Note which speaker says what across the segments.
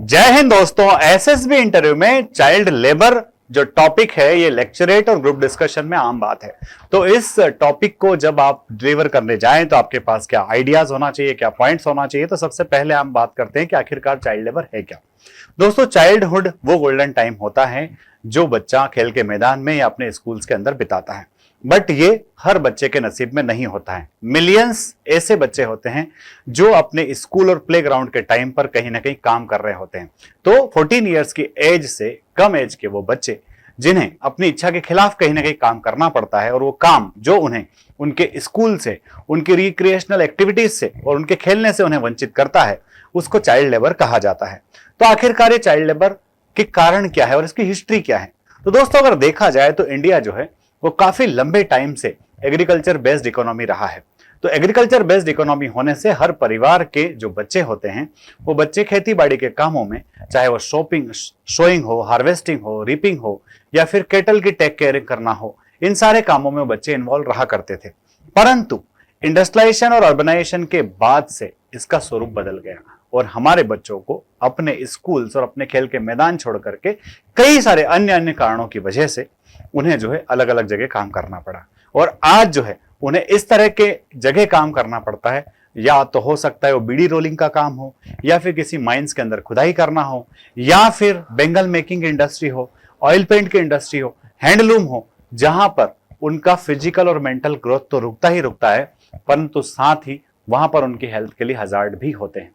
Speaker 1: जय हिंद दोस्तों। SSB interview में चाइल्ड लेबर जो टॉपिक है ये लेक्चरेट और ग्रुप डिस्कशन में आम बात है। तो इस टॉपिक को जब आप डिलीवर करने जाएं तो आपके पास क्या आइडियाज होना चाहिए, क्या पॉइंट्स होना चाहिए। तो सबसे पहले हम बात करते हैं कि आखिरकार चाइल्ड लेबर है क्या। दोस्तों, चाइल्डहुड वो गोल्डन टाइम होता है जो बच्चा खेल के मैदान में या अपने स्कूल्स के अंदर बिताता है, बट ये हर बच्चे के नसीब में नहीं होता है। मिलियंस ऐसे बच्चे होते हैं जो अपने स्कूल और प्लेग्राउंड के टाइम पर कहीं ना कहीं काम कर रहे होते हैं। तो 14 इयर्स की एज से कम एज के वो बच्चे जिन्हें अपनी इच्छा के खिलाफ कहीं ना कहीं काम करना पड़ता है और वो काम जो उन्हें उनके स्कूल से, उनकी रिक्रिएशनल एक्टिविटीज से और उनके खेलने से उन्हें वंचित करता है, उसको चाइल्ड लेबर कहा जाता है। तो आखिरकार ये चाइल्ड लेबर के कारण क्या है और इसकी हिस्ट्री क्या है। तो दोस्तों, अगर देखा जाए तो इंडिया जो है वो काफी लंबे टाइम से एग्रीकल्चर बेस्ड इकोनॉमी रहा है। तो एग्रीकल्चर बेस्ड इकोनॉमी होने से हर परिवार के जो बच्चे होते हैं वो बच्चे खेती बाड़ी के कामों में, चाहे वो शोइंग हो, हार्वेस्टिंग हो, रीपिंग हो या फिर केटल की टेक केयरिंग करना हो, इन सारे कामों में बच्चे इन्वॉल्व रहा करते थे। परंतु इंडस्ट्रियलाइजेशन और अर्बनाइजेशन के बाद से इसका स्वरूप बदल गया और हमारे बच्चों को अपने स्कूल्स और अपने खेल के मैदान छोड़ करके कई सारे अन्य कारणों की वजह से उन्हें जो है अलग अलग जगह काम करना पड़ा। और आज जो है उन्हें इस तरह के जगह काम करना पड़ता है, या तो हो सकता है वो बीड़ी रोलिंग का काम हो, या फिर किसी माइंस के अंदर खुदाई करना हो, या फिर बेंगल मेकिंग इंडस्ट्री हो, ऑयल पेंट की इंडस्ट्री हो, हैंडलूम हो, जहां पर उनका फिजिकल और मेंटल ग्रोथ तो रुकता ही रुकता है, परंतु साथ ही वहां पर उनकी हेल्थ के लिए हजार्ड भी होते हैं।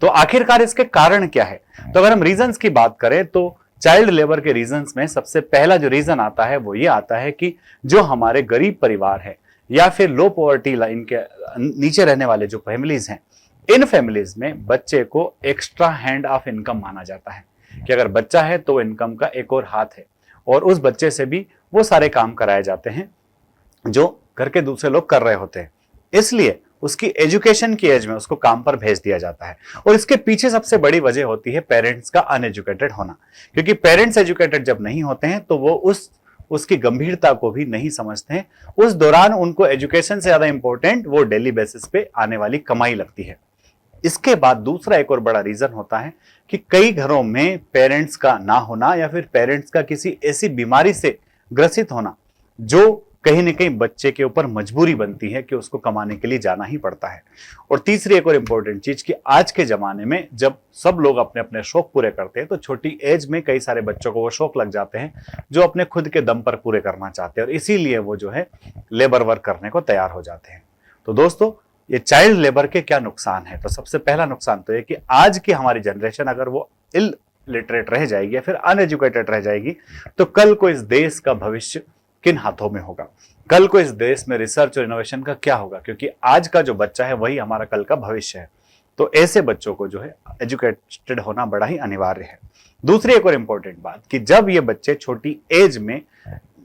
Speaker 1: तो आखिरकार इसके कारण क्या है। तो अगर हम रीजंस की बात करें तो चाइल्ड लेबर के रीजंस में सबसे पहला जो रीजन आता है वो ये आता है कि जो हमारे गरीब परिवार है या फिर लो पॉवर्टी लाइन के नीचे रहने वाले जो फैमिलीज हैं, इन फैमिलीज में बच्चे को एक्स्ट्रा हैंड ऑफ इनकम माना जाता है कि अगर बच्चा है तो इनकम का एक और हाथ है और उस बच्चे से भी वो सारे काम कराए जाते हैं जो घर के दूसरे लोग कर रहे होते हैं। इसलिए उसकी एजुकेशन की एज में उसको काम पर भेज दिया जाता है। और इसके पीछे सबसे बड़ी वजह होती है पेरेंट्स का अनएजुकेटेड होना, क्योंकि पेरेंट्स एजुकेटेड जब नहीं होते हैं तो वो उसकी गंभीरता को भी नहीं समझते हैं। उस दौरान उनको एजुकेशन से ज्यादा इंपॉर्टेंट वो डेली बेसिस पे आने वाली कमाई लगती है। इसके बाद दूसरा एक और बड़ा रीजन होता है कि कई घरों में पेरेंट्स का ना होना या फिर पेरेंट्स का किसी ऐसी बीमारी से ग्रसित होना जो कहीं ना कहीं बच्चे के ऊपर मजबूरी बनती है कि उसको कमाने के लिए जाना ही पड़ता है। और तीसरी एक और इंपॉर्टेंट चीज कि आज के जमाने में जब सब लोग अपने अपने शौक पूरे करते हैं तो छोटी एज में कई सारे बच्चों को वो शौक लग जाते हैं जो अपने खुद के दम पर पूरे करना चाहते हैं और इसीलिए वो जो है लेबर वर्क करने को तैयार हो जाते हैं। तो दोस्तों, ये चाइल्ड लेबर के क्या नुकसान है। तो सबसे पहला नुकसान तो ये कि आज की हमारी जनरेशन अगर वो इलिटरेट रह जाएगी या फिर अनएजुकेटेड रह जाएगी तो कल को इस देश का भविष्य किन हाथों में होगा, कल को इस देश में रिसर्च और इनोवेशन का क्या होगा, क्योंकि आज का जो बच्चा है वही हमारा कल का भविष्य है। तो ऐसे बच्चों को जो है एजुकेटेड होना बड़ा ही अनिवार्य है। दूसरी एक और इंपॉर्टेंट बात कि जब ये बच्चे छोटी एज में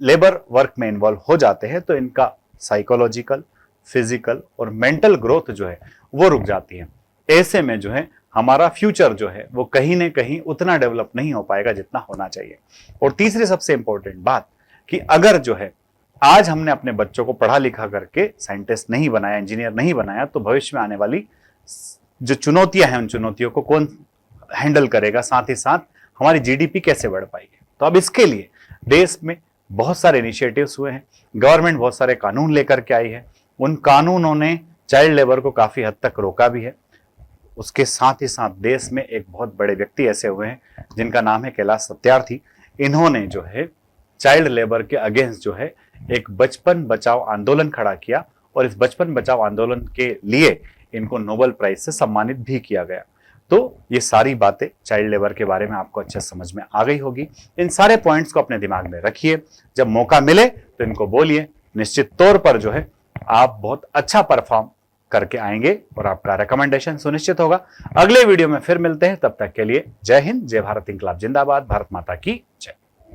Speaker 1: लेबर वर्क में इन्वॉल्व हो जाते हैं तो इनका साइकोलॉजिकल, फिजिकल और मेंटल ग्रोथ जो है वो रुक जाती है। ऐसे में जो है हमारा फ्यूचर जो है वो कहीं ना कहीं उतना डेवलप नहीं हो पाएगा जितना होना चाहिए। और तीसरी सबसे इंपॉर्टेंट बात कि अगर जो है आज हमने अपने बच्चों को पढ़ा लिखा करके साइंटिस्ट नहीं बनाया, इंजीनियर नहीं बनाया, तो भविष्य में आने वाली जो चुनौतियां हैं उन चुनौतियों को कौन हैंडल करेगा, साथ ही साथ हमारी जीडीपी कैसे बढ़ पाएगी। तो अब इसके लिए देश में बहुत सारे इनिशिएटिव्स हुए हैं, गवर्नमेंट बहुत सारे कानून लेकर के आई है। उन कानूनों ने चाइल्ड लेबर को काफी हद तक रोका भी है। उसके साथ ही साथ देश में एक बहुत बड़े व्यक्ति ऐसे हुए हैं जिनका नाम है कैलाश सत्यार्थी। इन्होंने जो है चाइल्ड लेबर के अगेंस्ट जो है एक बचपन बचाओ आंदोलन खड़ा किया और इस बचपन बचाओ आंदोलन के लिए इनको नोबेल प्राइज से सम्मानित भी किया गया। तो ये सारी बातें चाइल्ड लेबर के बारे में आपको अच्छे समझ में आ गई होगी। इन सारे पॉइंट्स को अपने दिमाग में रखिए, जब मौका मिले तो इनको बोलिए। निश्चित तौर पर जो है आप बहुत अच्छा परफॉर्म करके आएंगे और आपका रिकमेंडेशन सुनिश्चित होगा। अगले वीडियो में फिर मिलते हैं, तब तक के लिए जय हिंद, जय भारत, इंकलाब जिंदाबाद, भारत माता की जय।